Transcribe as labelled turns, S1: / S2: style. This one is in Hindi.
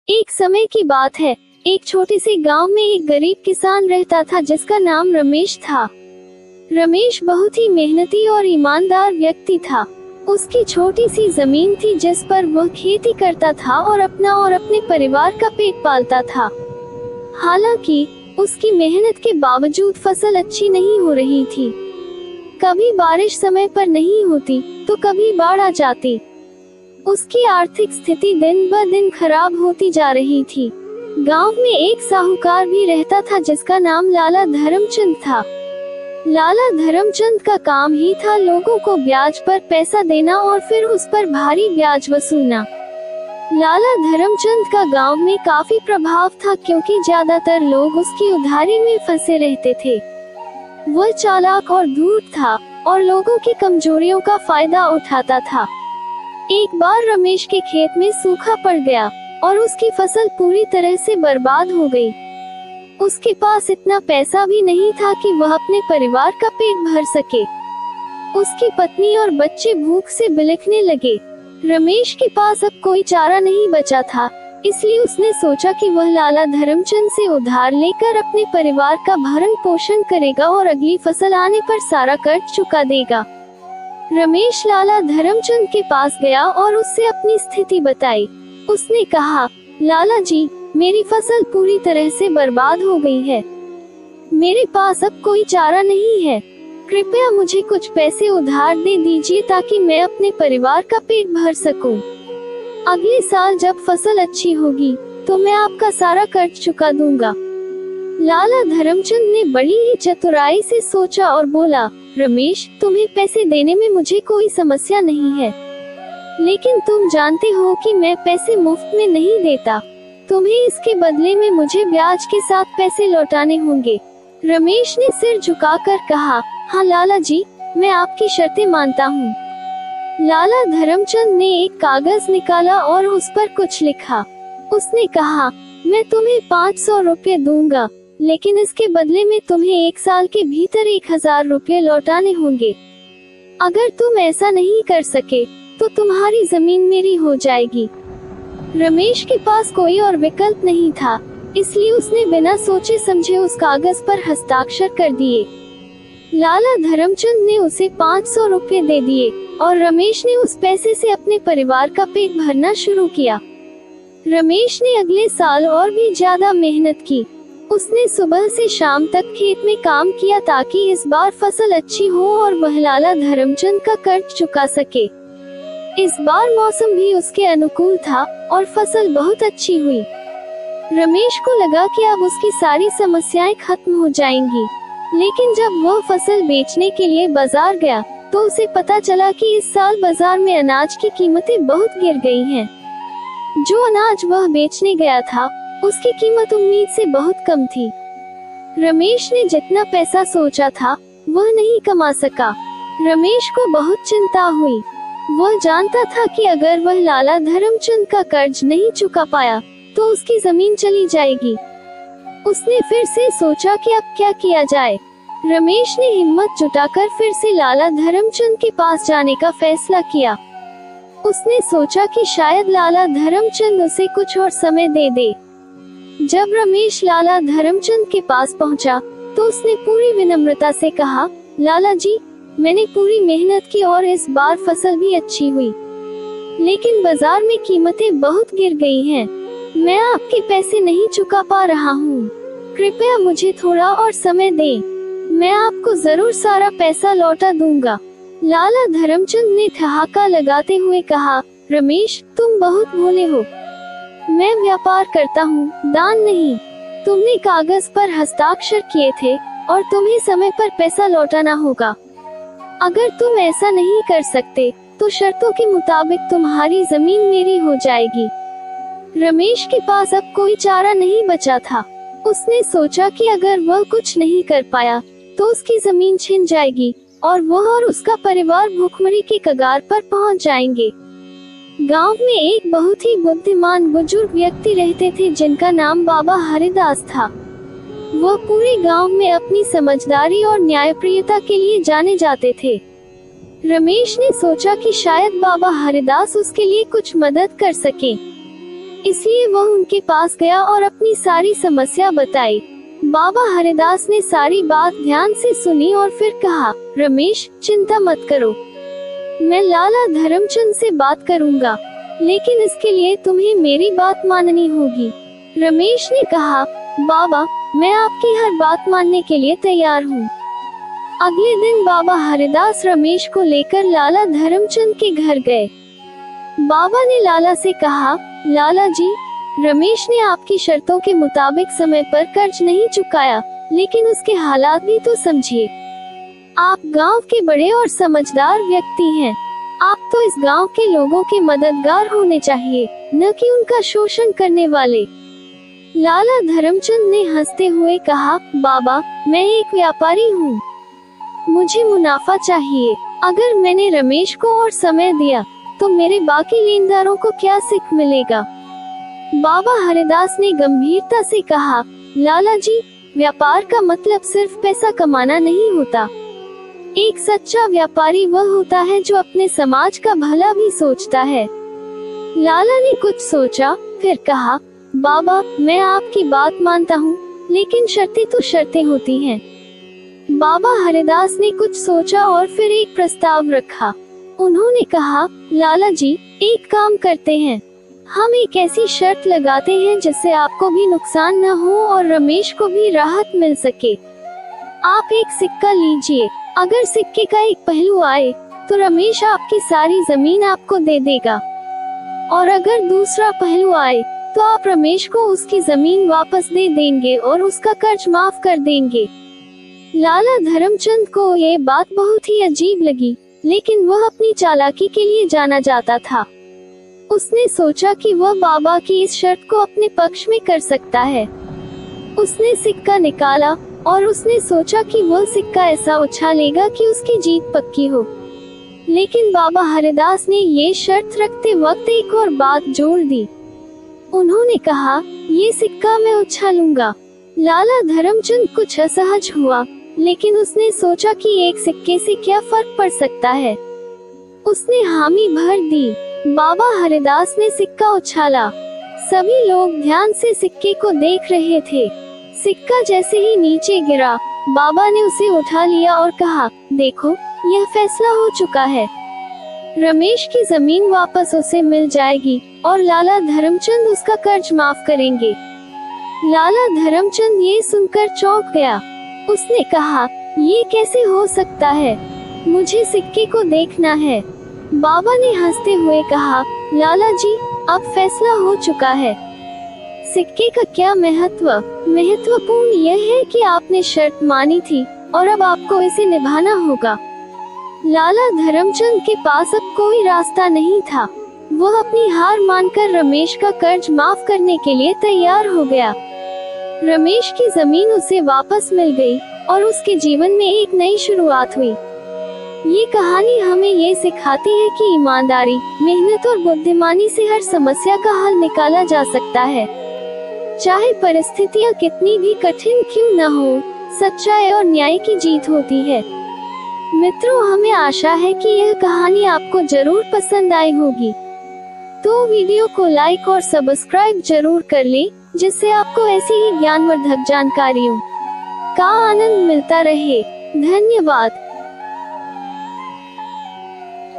S1: एक समय की बात है, एक छोटे से गांव में एक गरीब किसान रहता था जिसका नाम रमेश था। रमेश बहुत ही मेहनती और ईमानदार व्यक्ति था। उसकी छोटी सी जमीन थी जिस पर वह खेती करता था और अपना और अपने परिवार का पेट पालता था। हालांकि उसकी मेहनत के बावजूद फसल अच्छी नहीं हो रही थी। कभी बारिश समय पर नहीं होती तो कभी बाढ़ आ जाती। उसकी आर्थिक स्थिति दिन ब दिन खराब होती जा रही थी। गांव में एक साहूकार भी रहता था जिसका नाम लाला धर्मचंद था। लाला धर्मचंद का काम ही था लोगों को ब्याज पर पैसा देना और फिर उस पर भारी ब्याज वसूलना। लाला धर्मचंद का गांव में काफी प्रभाव था क्योंकि ज्यादातर लोग उसकी उधारी में फंसे रहते थे। वह चालाक और धूर्त था और लोगों की कमजोरियों का फायदा उठाता था। एक बार रमेश के खेत में सूखा पड़ गया और उसकी फसल पूरी तरह से बर्बाद हो गई। उसके पास इतना पैसा भी नहीं था कि वह अपने परिवार का पेट भर सके। उसकी पत्नी और बच्चे भूख से बिलखने लगे। रमेश के पास अब कोई चारा नहीं बचा था, इसलिए उसने सोचा कि वह लाला धर्मचंद से उधार लेकर अपने परिवार का भरण पोषण करेगा और अगली फसल आने पर सारा कर्ज चुका देगा। रमेश लाला धर्मचंद के पास गया और उससे अपनी स्थिति बताई। उसने कहा, लाला जी, मेरी फसल पूरी तरह से बर्बाद हो गई है। मेरे पास अब कोई चारा नहीं है। कृपया मुझे कुछ पैसे उधार दे दीजिए ताकि मैं अपने परिवार का पेट भर सकूं। अगले साल जब फसल अच्छी होगी तो मैं आपका सारा कर्ज चुका दूंगा। लाला धर्मचंद ने बड़ी ही चतुराई से सोचा और बोला, रमेश, तुम्हें पैसे देने में मुझे कोई समस्या नहीं है, लेकिन तुम जानते हो कि मैं पैसे मुफ्त में नहीं देता। तुम्हें इसके बदले में मुझे ब्याज के साथ पैसे लौटाने होंगे। रमेश ने सिर झुकाकर कहा, हाँ लाला जी, मैं आपकी शर्तें मानता हूँ। लाला धर्मचंद ने एक कागज निकाला और उस पर कुछ लिखा। उसने कहा, मैं तुम्हें 500 रुपये दूंगा, लेकिन इसके बदले में तुम्हें 1 साल के भीतर 1000 रुपये लौटाने होंगे। अगर तुम ऐसा नहीं कर सके तो तुम्हारी जमीन मेरी हो जाएगी। रमेश के पास कोई और विकल्प नहीं था, इसलिए उसने बिना सोचे समझे उस कागज पर हस्ताक्षर कर दिए। लाला धर्मचंद ने उसे 500 रुपये दे दिए और रमेश ने उस पैसे से अपने परिवार का पेट भरना शुरू किया। रमेश ने अगले साल और भी ज्यादा मेहनत की। उसने सुबह से शाम तक खेत में काम किया ताकि इस बार फसल अच्छी हो और वह लाला धर्मचंद का कर्ज चुका सके। इस बार मौसम भी उसके अनुकूल था और फसल बहुत अच्छी हुई। रमेश को लगा कि अब उसकी सारी समस्याएं खत्म हो जाएंगी, लेकिन जब वह फसल बेचने के लिए बाजार गया तो उसे पता चला कि इस साल बाजार में अनाज की कीमतें बहुत गिर गई हैं। जो अनाज वह बेचने गया था उसकी कीमत उम्मीद से बहुत कम थी। रमेश ने जितना पैसा सोचा था वह नहीं कमा सका। रमेश को बहुत चिंता हुई। वह जानता था कि अगर वह लाला धर्मचंद का कर्ज नहीं चुका पाया तो उसकी जमीन चली जाएगी। उसने फिर से सोचा कि अब क्या किया जाए। रमेश ने हिम्मत जुटाकर फिर से लाला धर्मचंद के पास जाने का फैसला किया। उसने सोचा कि शायद लाला धर्मचंद उसे कुछ और समय दे दे। जब रमेश लाला धर्मचंद के पास पहुंचा तो उसने पूरी विनम्रता से कहा, लाला जी, मैंने पूरी मेहनत की और इस बार फसल भी अच्छी हुई, लेकिन बाजार में कीमतें बहुत गिर गई हैं। मैं आपके पैसे नहीं चुका पा रहा हूँ। कृपया मुझे थोड़ा और समय दें। मैं आपको जरूर सारा पैसा लौटा दूंगा। लाला धर्मचंद ने ठहाका लगाते हुए कहा, रमेश, तुम बहुत भोले हो। मैं व्यापार करता हूँ, दान नहीं। तुमने कागज पर हस्ताक्षर किए थे और तुम्हें समय पर पैसा लौटाना होगा। अगर तुम ऐसा नहीं कर सकते तो शर्तों के मुताबिक तुम्हारी जमीन मेरी हो जाएगी। रमेश के पास अब कोई चारा नहीं बचा था। उसने सोचा कि अगर वह कुछ नहीं कर पाया तो उसकी जमीन छिन जाएगी और वह और उसका परिवार भूखमरी के कगार पर पहुंच जाएंगे। गांव में एक बहुत ही बुद्धिमान बुजुर्ग व्यक्ति रहते थे जिनका नाम बाबा हरिदास था। वह पूरे गांव में अपनी समझदारी और न्यायप्रियता के लिए जाने जाते थे। रमेश ने सोचा कि शायद बाबा हरिदास उसके लिए कुछ मदद कर सके। इसलिए वह उनके पास गया और अपनी सारी समस्या बताई। बाबा हरिदास ने सारी बात ध्यान से सुनी और फिर कहा, रमेश, चिंता मत करो, मैं लाला धर्मचंद से बात करूंगा, लेकिन इसके लिए तुम्हें मेरी बात माननी होगी। रमेश ने कहा, बाबा, मैं आपकी हर बात मानने के लिए तैयार हूँ। अगले दिन बाबा हरिदास रमेश को लेकर लाला धर्मचंद के घर गए। बाबा ने लाला से कहा, लाला जी, रमेश ने आपकी शर्तों के मुताबिक समय पर कर्ज नहीं चुकाया, लेकिन उसके हालात भी तो समझिए। आप गांव के बड़े और समझदार व्यक्ति हैं। आप तो इस गांव के लोगों के मददगार होने चाहिए, न कि उनका शोषण करने वाले। लाला धर्मचंद ने हंसते हुए कहा, बाबा, मैं एक व्यापारी हूँ, मुझे मुनाफा चाहिए। अगर मैंने रमेश को और समय दिया तो मेरे बाकी लेनदारों को क्या सीख मिलेगा? बाबा हरिदास ने गंभीरता से कहा, लाला जी, व्यापार का मतलब सिर्फ पैसा कमाना नहीं होता। एक सच्चा व्यापारी वह होता है जो अपने समाज का भला भी सोचता है। लाला ने कुछ सोचा, फिर कहा, बाबा, मैं आपकी बात मानता हूँ, लेकिन शर्तें तो शर्तें होती हैं। बाबा हरिदास ने कुछ सोचा और फिर एक प्रस्ताव रखा। उन्होंने कहा, लाला जी, एक काम करते हैं, हम एक ऐसी शर्त लगाते हैं जिससे आपको भी नुकसान न हो और रमेश को भी राहत मिल सके। आप एक सिक्का लीजिए, अगर सिक्के का एक पहलू आए तो रमेश आपकी सारी जमीन आपको दे देगा, और अगर दूसरा पहलू आए तो आप रमेश को उसकी जमीन वापस दे देंगे और उसका कर्ज माफ कर देंगे। लाला धर्मचंद को ये बात बहुत ही अजीब लगी, लेकिन वह अपनी चालाकी के लिए जाना जाता था। उसने सोचा कि वह बाबा की इस शर्त को अपने पक्ष में कर सकता है। उसने सिक्का निकाला और उसने सोचा कि वह सिक्का ऐसा उछालेगा कि उसकी जीत पक्की हो। लेकिन बाबा हरिदास ने ये शर्त रखते वक्त एक और बात जोड़ दी। उन्होंने कहा, ये सिक्का मैं उछालूंगा। लाला धर्मचंद कुछ असहज हुआ, लेकिन उसने सोचा कि एक सिक्के से क्या फर्क पड़ सकता है। उसने हामी भर दी। बाबा हरिदास ने सिक्का उछाला। सभी लोग ध्यान से सिक्के को देख रहे थे। सिक्का जैसे ही नीचे गिरा, बाबा ने उसे उठा लिया और कहा, देखो, यह फैसला हो चुका है। रमेश की जमीन वापस उसे मिल जाएगी और लाला धर्मचंद उसका कर्ज माफ करेंगे। लाला धर्मचंद ये सुनकर चौंक गया। उसने कहा, ये कैसे हो सकता है? मुझे सिक्के को देखना है। बाबा ने हंसते हुए कहा, लाला जी, अब फैसला हो चुका है। सिक्के का क्या महत्व? महत्वपूर्ण यह है कि आपने शर्त मानी थी और अब आपको इसे निभाना होगा। लाला धर्मचंद के पास अब कोई रास्ता नहीं था। वह अपनी हार मानकर रमेश का कर्ज माफ करने के लिए तैयार हो गया। रमेश की जमीन उसे वापस मिल गई और उसके जीवन में एक नई शुरुआत हुई। ये कहानी हमें ये सिखाती है कि ईमानदारी, मेहनत और बुद्धिमानी से हर समस्या का हल निकाला जा सकता है। चाहे परिस्थितियाँ कितनी भी कठिन क्यों न हो, सच्चाई और न्याय की जीत होती है। मित्रों, हमें आशा है कि यह कहानी आपको जरूर पसंद आई होगी। तो वीडियो को लाइक और सब्सक्राइब जरूर कर लें, जिससे आपको ऐसी ही ज्ञानवर्धक जानकारियों का आनंद मिलता रहे। धन्यवाद।